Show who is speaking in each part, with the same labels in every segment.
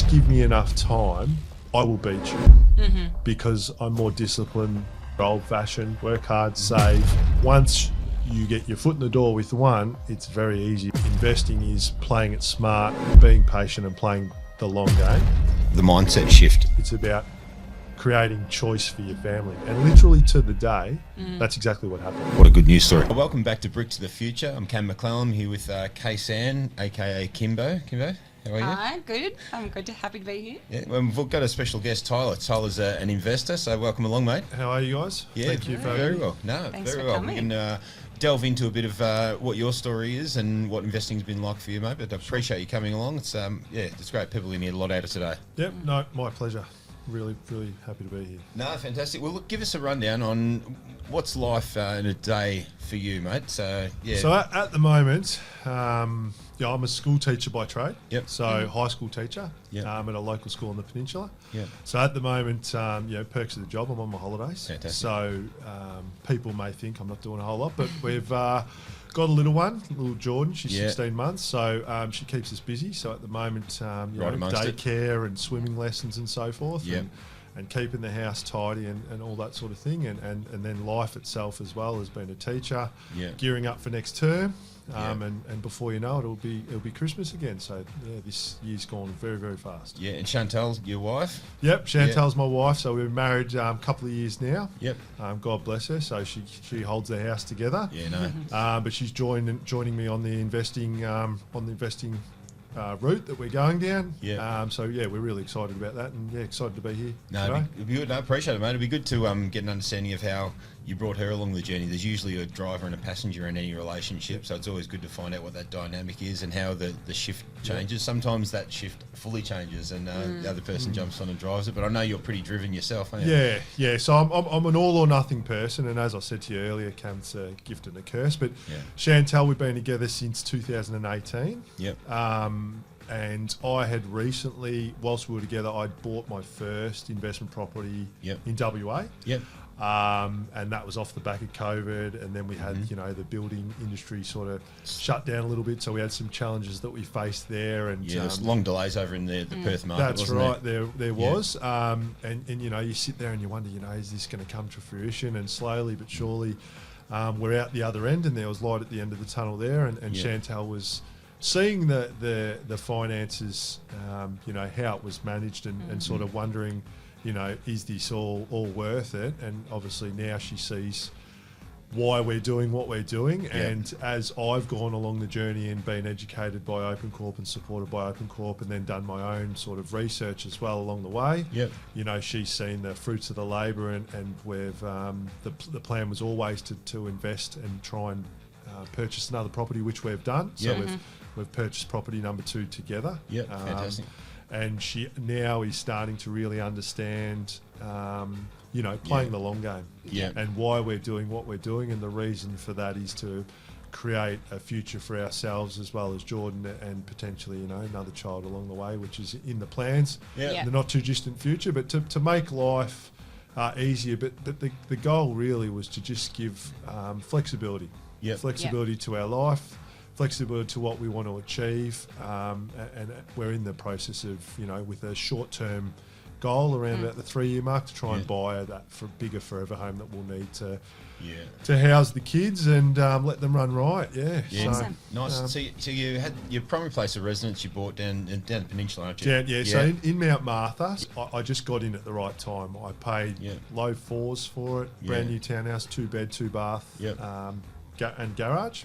Speaker 1: give me enough time, I will beat you because I'm more disciplined, old-fashioned, work hard, save. Once you get your foot in the door with one, it's very easy. Investing is playing it smart, being patient and playing the long game.
Speaker 2: The mindset shift.
Speaker 1: It's about creating choice for your family. And literally to the day, that's exactly what happened.
Speaker 2: What a good news story. Welcome back to Brick to the Future. I'm Cam McClellan here with Kay-San, aka Kimbo. Kimbo, how are you?
Speaker 3: Hi, good. I'm happy to be here.
Speaker 2: Yeah, well, we've got a special guest, Tyler. Tyler's an investor, so welcome along, mate.
Speaker 1: How are you guys?
Speaker 2: Yeah,
Speaker 1: thank you for
Speaker 2: very well. No,
Speaker 3: Thanks
Speaker 2: very
Speaker 3: for
Speaker 2: well.
Speaker 3: coming.
Speaker 2: We can delve into a bit of what your story is and what investing's been like for you, mate. But I appreciate you coming along. It's it's great. People in here, a lot out of today.
Speaker 1: Yep, no, my pleasure. Really happy to be here.
Speaker 2: No, fantastic. Well, look, give us a rundown on what's life in a day for you, mate. So, yeah.
Speaker 1: So at the moment, I'm a school teacher by trade.
Speaker 2: Yep.
Speaker 1: So high school teacher
Speaker 2: Yep.
Speaker 1: at a local school on the peninsula.
Speaker 2: Yep.
Speaker 1: So at the moment, perks of the job, I'm on my holidays.
Speaker 2: Fantastic.
Speaker 1: So people may think I'm not doing a whole lot, but we've got a little one, little Jordan. She's 16 months, so she keeps us busy. So at the moment,
Speaker 2: Right amongst it.
Speaker 1: daycare and swimming lessons and so forth.
Speaker 2: Yep.
Speaker 1: And keeping the house tidy and all that sort of thing. And then life itself as well as being a teacher,
Speaker 2: Yeah.
Speaker 1: gearing up for next term.
Speaker 2: Yeah.
Speaker 1: And before you know it, it'll be Christmas again. So yeah, this year's gone very, very fast.
Speaker 2: Yeah, and Chantal, your wife?
Speaker 1: Yep, Chantal's my wife. So we've been married a couple of years now.
Speaker 2: Yep.
Speaker 1: God bless her. So she holds the house together.
Speaker 2: Yeah, no.
Speaker 1: But she's joining me on the investing route that we're going down.
Speaker 2: Yeah.
Speaker 1: We're really excited about that, and excited to be here.
Speaker 2: No,
Speaker 1: today.
Speaker 2: it'd be good. No, appreciate it, mate. It'd be good to get an understanding of how you brought her along the journey. There's usually a driver and a passenger in any relationship, so it's always good to find out what that dynamic is and how the shift changes. Sometimes that shift fully changes and the other person jumps on and drives it, but I know you're pretty driven yourself, aren't you?
Speaker 1: Yeah. So I'm an all or nothing person, and as I said to you earlier, Cam's a gift and a curse. But Chantal, we've been together since 2018.
Speaker 2: Yep.
Speaker 1: And I had recently, whilst we were together, I'd bought my first investment property in WA.
Speaker 2: Yep.
Speaker 1: And that was off the back of COVID, and then we had the building industry sort of shut down a little bit, so we had some challenges that we faced there. And
Speaker 2: there's long delays over in the Perth market.
Speaker 1: That's
Speaker 2: wasn't
Speaker 1: right.
Speaker 2: there?
Speaker 1: There was, and you sit there and you wonder, is this going to come to fruition? And slowly but surely, we're out the other end, and there was light at the end of the tunnel there. And Chantal was seeing the finances, how it was managed, and sort of wondering, is this all worth it? And obviously now she sees why we're doing what we're doing. And as I've gone along the journey and been educated by OpenCorp and supported by OpenCorp, and then done my own sort of research as well along the way, she's seen the fruits of the labour, and we've the plan was always to invest and try and purchase another property, which we've done. So we've purchased property number 2 together.
Speaker 2: Fantastic.
Speaker 1: And she now is starting to really understand, playing the long game. And why we're doing what we're doing. And the reason for that is to create a future for ourselves as well as Jordan, and potentially, another child along the way, which is in the plans in the not too distant future. But to make life easier. But the goal really was to just give flexibility. Flexibility to our life, flexibility to what we want to achieve, and we're in the process of, with a short-term goal around about the 3-year mark, to try and buy that for bigger forever home that we'll need to house the kids and let them run right.
Speaker 2: So, nice. So you had your primary place of residence you bought down the peninsula, aren't you?
Speaker 1: So in Mount Martha, I just got in at the right time. I paid low 4s for it, brand new townhouse, 2-bed, 2-bath, and garage.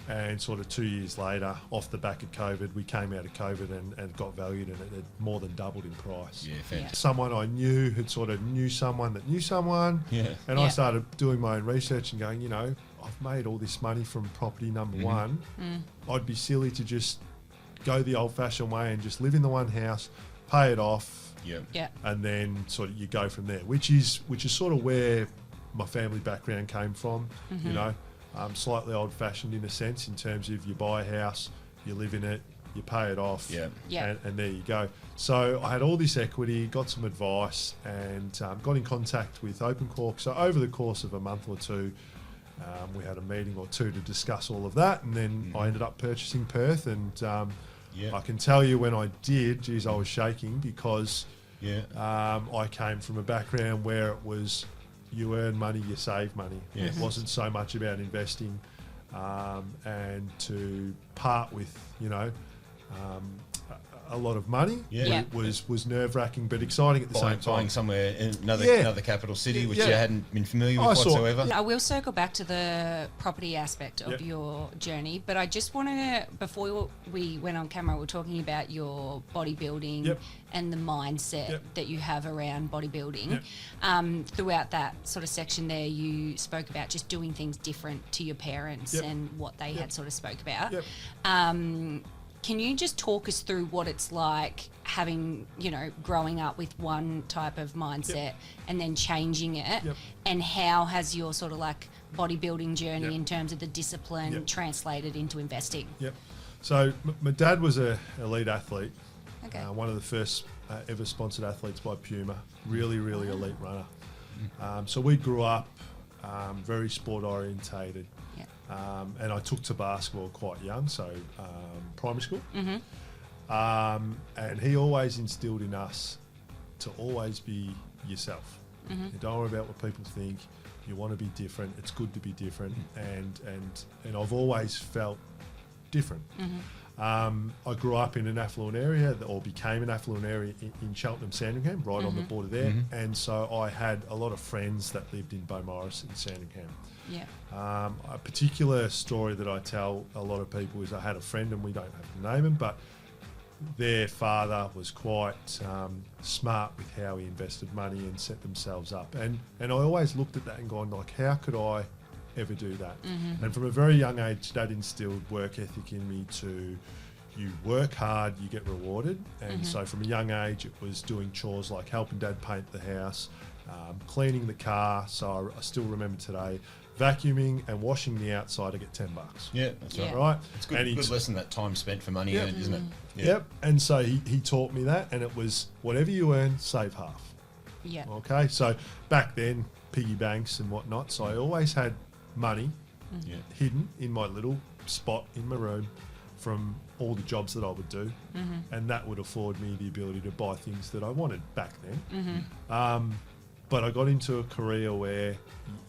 Speaker 1: And sort of 2 years later, off the back of COVID, we came out of COVID and got valued, and it had more than doubled in price.
Speaker 2: Fantastic.
Speaker 1: Someone I knew had sort of knew someone that knew someone. And I started doing my own research and going, I've made all this money from property number 1. I'd be silly to just go the old-fashioned way and just live in the one house, pay it off, and then sort of you go from there, which is sort of where my family background came from, slightly old-fashioned in a sense, in terms of you buy a house, you live in it, you pay it off, and there you go. So I had all this equity, got some advice, and got in contact with OpenCorp. So over the course of a month or two, we had a meeting or two to discuss all of that, and then I ended up purchasing Perth, and
Speaker 2: Yeah.
Speaker 1: I can tell you when I did, geez, I was shaking because
Speaker 2: Yeah.
Speaker 1: I came from a background where it was you earn money, you save money.
Speaker 2: Yes.
Speaker 1: It wasn't so much about investing, and to part with, a lot of money.
Speaker 2: Yeah.
Speaker 1: was nerve-wracking but exciting at the same time.
Speaker 2: Buying somewhere in another capital city, which
Speaker 1: Yeah.
Speaker 2: you hadn't been familiar with
Speaker 1: I saw-
Speaker 2: whatsoever.
Speaker 3: I will circle back to the property aspect of
Speaker 1: Yep.
Speaker 3: your journey, but I just want to, before we went on camera, we were talking about your bodybuilding
Speaker 1: Yep.
Speaker 3: and the mindset
Speaker 1: Yep.
Speaker 3: that you have around bodybuilding.
Speaker 1: Yep.
Speaker 3: Throughout that sort of section there, you spoke about just doing things different to your parents
Speaker 1: Yep.
Speaker 3: and what they
Speaker 1: Yep.
Speaker 3: had sort of spoke about.
Speaker 1: Yep.
Speaker 3: Can you just talk us through what it's like having, growing up with one type of mindset and then changing it,
Speaker 1: Yep.
Speaker 3: and how has your sort of like bodybuilding journey
Speaker 1: Yep.
Speaker 3: in terms of the discipline
Speaker 1: Yep.
Speaker 3: translated into investing?
Speaker 1: Yep. So my dad was a elite athlete.
Speaker 3: Okay.
Speaker 1: One of the first ever sponsored athletes by Puma. Really, really elite runner. So we grew up very sport orientated.
Speaker 3: Yeah.
Speaker 1: And I took to basketball quite young, so primary school.
Speaker 3: Mm-hmm.
Speaker 1: And he always instilled in us to always be yourself.
Speaker 3: Mm-hmm.
Speaker 1: You don't worry about what people think. You want to be different. It's good to be different. And I've always felt different.
Speaker 3: Mm-hmm.
Speaker 1: I grew up in an affluent area, or became an affluent area in Cheltenham, Sandringham, right on the border there. And so I had a lot of friends that lived in Beaumaris and Sandringham.
Speaker 3: Yeah.
Speaker 1: A particular story that I tell a lot of people is I had a friend, and we don't have to name him, but their father was quite smart with how he invested money and set themselves up. And I always looked at that and gone, like, how could I ever do that? And from a very young age, that instilled work ethic in me to, you work hard, you get rewarded. And so from a young age, it was doing chores like helping Dad paint the house, cleaning the car. So I still remember today, vacuuming and washing the outside, I get $10.
Speaker 2: Yeah, that's right.
Speaker 3: Yeah.
Speaker 1: Right?
Speaker 2: It's good,
Speaker 1: And he
Speaker 2: good lesson, that time spent for money
Speaker 1: Yep.
Speaker 2: earned, isn't it?
Speaker 1: Yep. And so he taught me that, and it was whatever you earn, save half.
Speaker 3: Yeah.
Speaker 1: Okay. So back then, piggy banks and whatnot. So I always had money
Speaker 2: Yeah.
Speaker 1: hidden in my little spot in my room from all the jobs that I would do, and that would afford me the ability to buy things that I wanted back then. But I got into a career where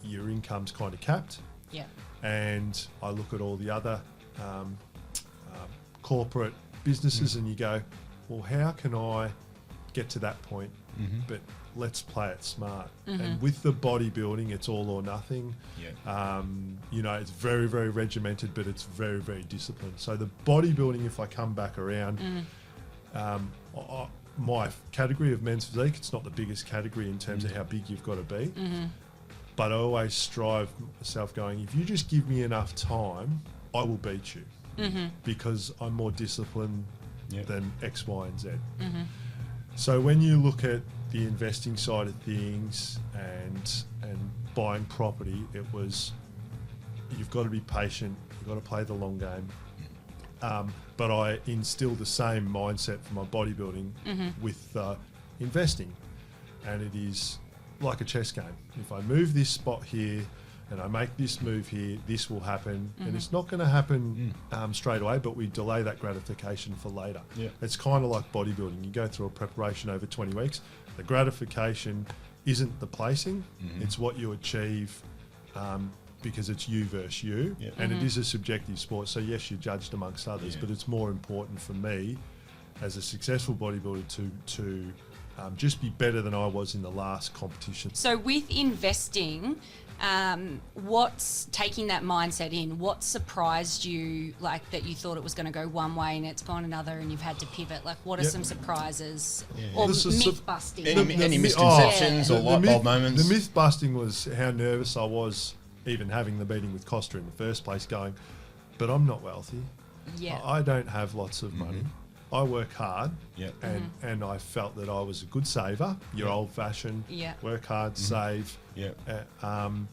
Speaker 1: your income's kind of capped,
Speaker 3: Yeah.
Speaker 1: and I look at all the other corporate businesses, and you go, well, how can I get to that point? But let's play it smart. And with the bodybuilding, it's all or nothing.
Speaker 2: Yeah.
Speaker 1: It's very, very regimented, but it's very, very disciplined. So the bodybuilding, if I come back around, my category of men's physique, it's not the biggest category in terms of how big you've got to be. But I always strive myself going, if you just give me enough time, I will beat you. Because I'm more disciplined than X, Y, and Z. So when you look at the investing side of things and buying property, it was, you've got to be patient, you've got to play the long game. But I instill the same mindset for my bodybuilding with investing, and it is like a chess game. If I move this spot here and I make this move here, this will happen, and it's not going to happen straight away, but we delay that gratification for later.
Speaker 2: Yeah.
Speaker 1: It's kind of like bodybuilding. You go through a preparation over 20 weeks. The gratification isn't the placing, it's what you achieve, because it's you versus you,
Speaker 2: Yeah.
Speaker 1: and it is a subjective sport. So yes, you're judged amongst others,
Speaker 2: Yeah.
Speaker 1: but it's more important for me as a successful bodybuilder to just be better than I was in the last competition.
Speaker 3: So with investing, what's taking that mindset in? What surprised you, like that you thought it was going to go one way and it's gone another, and you've had to pivot? Like, what are
Speaker 1: Yep.
Speaker 3: some surprises
Speaker 2: Yeah.
Speaker 3: or
Speaker 1: This is
Speaker 3: myth busting?
Speaker 2: Any misconceptions or light bulb moments?
Speaker 1: The myth busting was how nervous I was even having the meeting with Costa in the first place, going, but I'm not wealthy.
Speaker 3: Yeah.
Speaker 1: I don't have lots of money. I work hard,
Speaker 2: Yep.
Speaker 1: and I felt that I was a good saver. You're
Speaker 2: Yeah.
Speaker 1: old-fashioned,
Speaker 3: Yeah.
Speaker 1: work hard, save.
Speaker 2: Yeah.
Speaker 1: And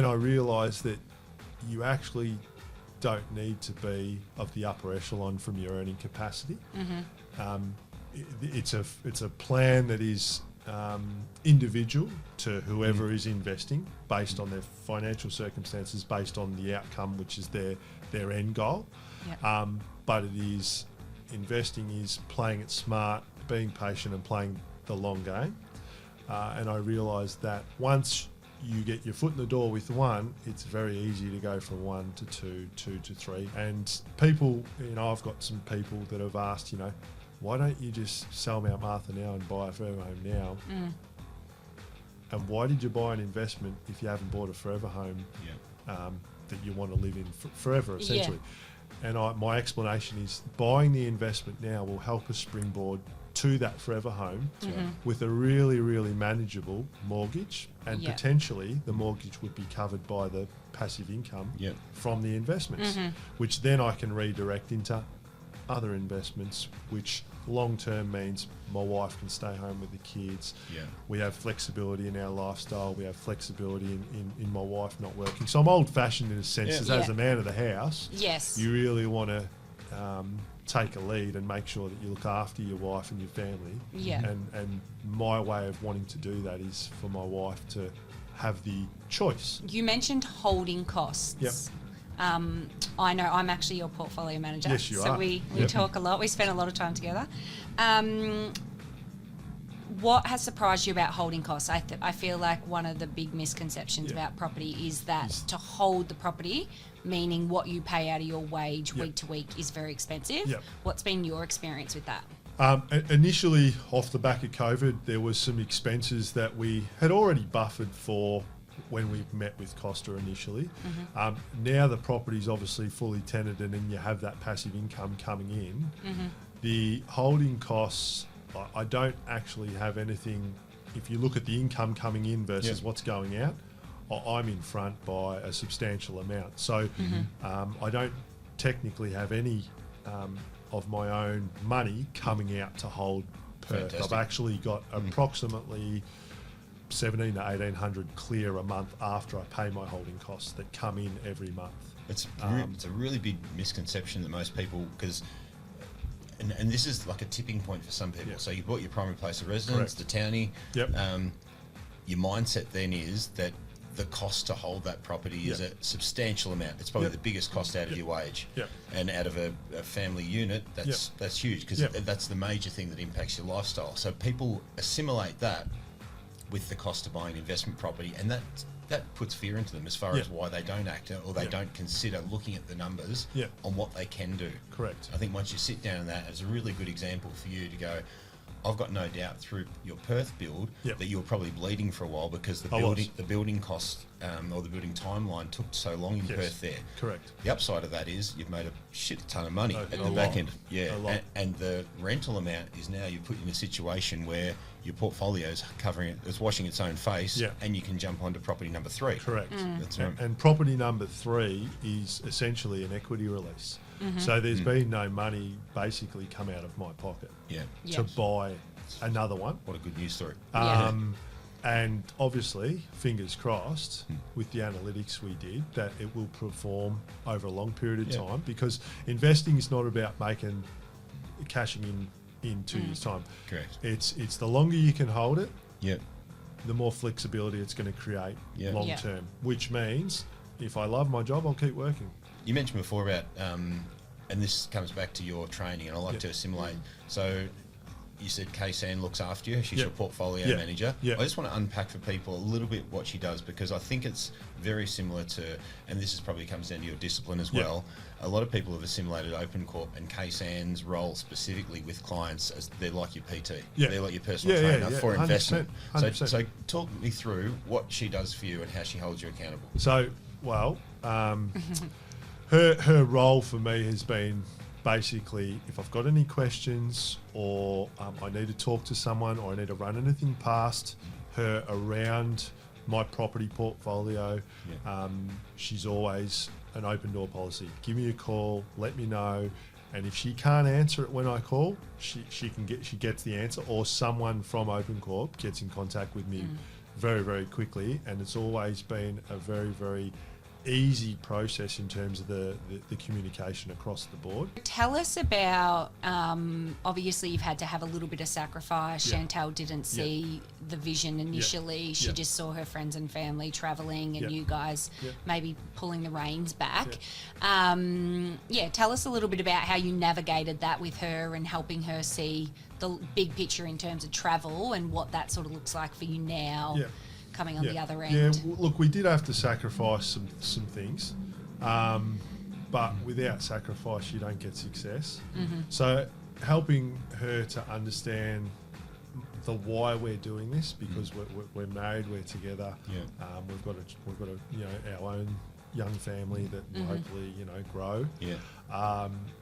Speaker 1: I realised that you actually don't need to be of the upper echelon from your earning capacity. It's a plan that is individual to whoever is investing, based on their financial circumstances, based on the outcome, which is their end goal.
Speaker 3: Yeah.
Speaker 1: But it is investing is playing it smart, being patient, and playing the long game. And I realised that once you get your foot in the door with one, it's very easy to go from 1 to 2, 2 to 3. And people, I've got some people that have asked, why don't you just sell Mount Martha now and buy a forever home now? And why did you buy an investment if you haven't bought a forever home that you want to live in forever, essentially? And my explanation is buying the investment now will help us springboard to that forever home with a really, really manageable mortgage, and potentially the mortgage would be covered by the passive income from the investments, which then I can redirect into other investments, which long term means my wife can stay home with the kids. We have flexibility in our lifestyle. We have flexibility in my wife not working. So I'm old fashioned in a sense, as a man of the house. You really want to take a lead and make sure that you look after your wife and your family. And my way of wanting to do that is for my wife to have the choice.
Speaker 3: You mentioned holding costs. I know I'm actually your portfolio manager.
Speaker 1: Yes, you are.
Speaker 3: So we talk a lot. We spend a lot of time together. What has surprised you about holding costs? I feel like one of the big misconceptions about property is that to hold the property, meaning what you pay out of your wage week to week, is very expensive. What's been your experience with that?
Speaker 1: Initially, off the back of COVID, there was some expenses that we had already buffered for when we met with Costa initially. Now the property's obviously fully tenanted and you have that passive income coming in. The holding costs, I don't actually have anything. If you look at the income coming in versus what's going out, I'm in front by a substantial amount. So I don't technically have any of my own money coming out to hold Perth. I've actually got approximately 1,700 to 1,800 clear a month after I pay my holding costs that come in every month.
Speaker 2: It's a really big misconception that most people, because and this is like a tipping point for some people. So you bought your primary place of residence, the townie. Your mindset then is that the cost to hold that property is a substantial amount. It's probably the biggest cost out of your wage. And out of a family unit, that's huge, because that's the major thing that impacts your lifestyle. So people assimilate that with the cost of buying investment property, and that puts fear into them as far as why they don't act or they don't consider looking at the numbers on what they can do.
Speaker 1: Correct.
Speaker 2: I think once you sit down in that, it's a really good example for you to go, I've got no doubt through your Perth build that you were probably bleeding for a while because the building cost or the building timeline took so long in Perth there.
Speaker 1: Correct.
Speaker 2: The upside of that is you've made a shit ton of money at the back end. And the rental amount is now you put in a situation where your portfolio's covering it, it's washing its own face, and you can jump onto property number 3.
Speaker 1: Correct.
Speaker 2: That's right.
Speaker 1: And property number 3 is essentially an equity release. So there's been no money basically come out of my pocket to buy another one.
Speaker 2: What a good news story.
Speaker 1: And obviously, fingers crossed, with the analytics we did, that it will perform over a long period of time, because investing is not about cashing in 2 years' time.
Speaker 2: Correct.
Speaker 1: It's the longer you can hold it, the more flexibility it's going to create long term, which means if I love my job, I'll keep working.
Speaker 2: You mentioned before about, and this comes back to your training, and I like to assimilate. So you said Kay-San looks after you. She's your portfolio manager. I just want to unpack for people a little bit what she does, because I think it's very similar to, and this is probably comes down to your discipline as well. A lot of people have assimilated OpenCorp and Kay-San's role specifically with clients as they're like your PT. They're like your personal trainer for
Speaker 1: 100%,
Speaker 2: investment.
Speaker 1: 100%.
Speaker 2: So talk me through what she does for you and how she holds you accountable.
Speaker 1: So, her role for me has been basically, if I've got any questions or I need to talk to someone or I need to run anything past her around my property portfolio, she's always an open door policy. Give me a call, let me know, and if she can't answer it when I call, she gets the answer, or someone from OpenCorp gets in contact with me very, very quickly. And it's always been a very, very easy process in terms of the communication across the board.
Speaker 3: Tell us about, obviously you've had to have a little bit of sacrifice.
Speaker 1: Yeah.
Speaker 3: Chantal didn't see the vision initially.
Speaker 1: Yeah.
Speaker 3: She
Speaker 1: Yeah.
Speaker 3: just saw her friends and family travelling and
Speaker 1: Yeah.
Speaker 3: you guys
Speaker 1: Yeah.
Speaker 3: maybe pulling the reins back. Tell us a little bit about how you navigated that with her and helping her see the big picture in terms of travel and what that sort of looks like for you now.
Speaker 1: Yeah.
Speaker 3: Coming on the other end.
Speaker 1: Look, we did have to sacrifice some things, but without sacrifice, you don't get success. So helping her to understand the why we're doing this, because we're married, we're together. We've got our own young family that will hopefully grow.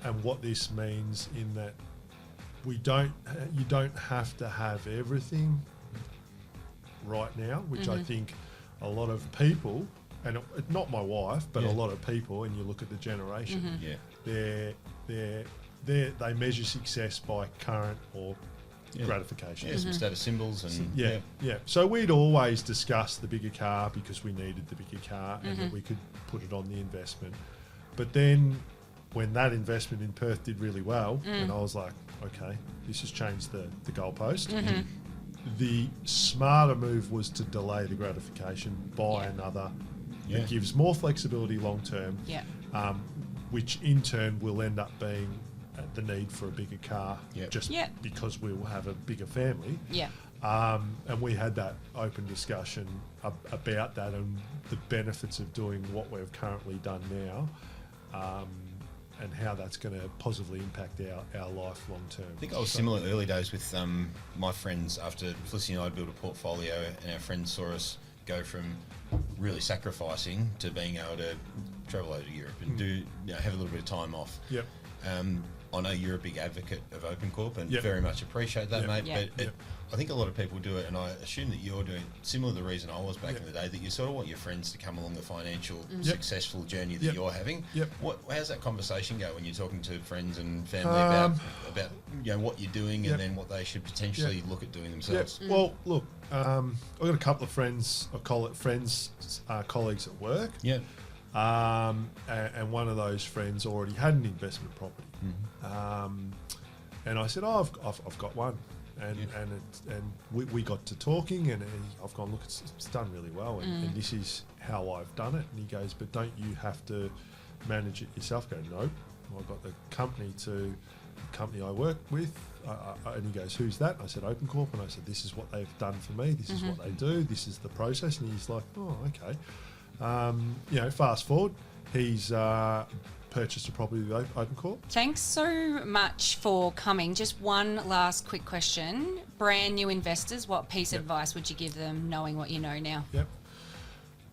Speaker 1: And what this means in that you don't have to have everything right now, which I think a lot of people, and not my wife, but a lot of people, and you look at the generation, they measure success by current or gratification.
Speaker 2: Some status symbols and
Speaker 1: So we'd always discuss the bigger car because we needed the bigger car and that we could put it on the investment. But then when that investment in Perth did really well, and I was like, okay, this has changed the goalpost. The smarter move was to delay the gratification, buy another. It gives more flexibility long term, which in turn will end up being the need for a bigger car, just because we will have a bigger family. And we had that open discussion about that and the benefits of doing what we've currently done now. And how that's going to positively impact our life long term.
Speaker 2: I think I was similar early days with my friends. After Felicity and I built a portfolio, and our friends saw us go from really sacrificing to being able to travel over to Europe and do have a little bit of time off. I know you're a big advocate of OpenCorp and very much appreciate that, mate. But I think a lot of people do it, and I assume that you're doing similar to the reason I was back in the day, that you sort of want your friends to come along the financial successful journey that you're having. How's that conversation go when you're talking to friends and family about what you're doing and then what they should potentially look at doing themselves?
Speaker 1: Well, look, I've got a couple of friends, I call it friends, colleagues at work. And one of those friends already had an investment property. And I said, I've got one. And we got to talking, and I've gone, look, it's done really well, and this is how I've done it. And he goes, but don't you have to manage it yourself? I go, no, I've got the company I work with. And he goes, who's that? I said, OpenCorp. And I said, this is what they've done for me. This is what they do. This is the process. And he's like, oh, okay. Fast forward, he's purchased a property with OpenCorp.
Speaker 3: Thanks so much for coming. Just one last quick question. Brand new investors, what piece of advice would you give them knowing what you know now?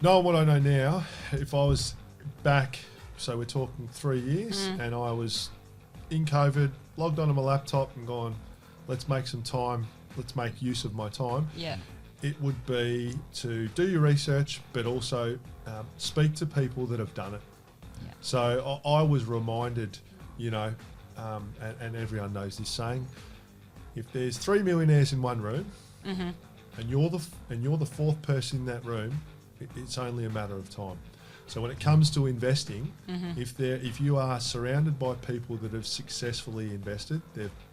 Speaker 1: Knowing what I know now, if I was back, so we're talking 3 years, and I was in COVID, logged onto my laptop and gone, let's make some time, let's make use of my time. It would be to do your research, but also speak to people that have done it. So I was reminded, and everyone knows this saying: if there's 3 millionaires in one room, and you're the fourth person in that room, it's only a matter of time. So when it comes to investing, if you are surrounded by people that have successfully invested,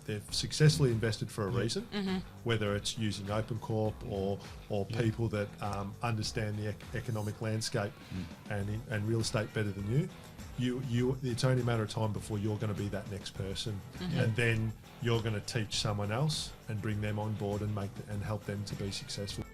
Speaker 1: they've successfully invested for a reason, whether it's using OpenCorp or people that understand the economic landscape and real estate better than you. It's only a matter of time before you're going to be that next person, and then you're going to teach someone else and bring them on board and help them to be successful.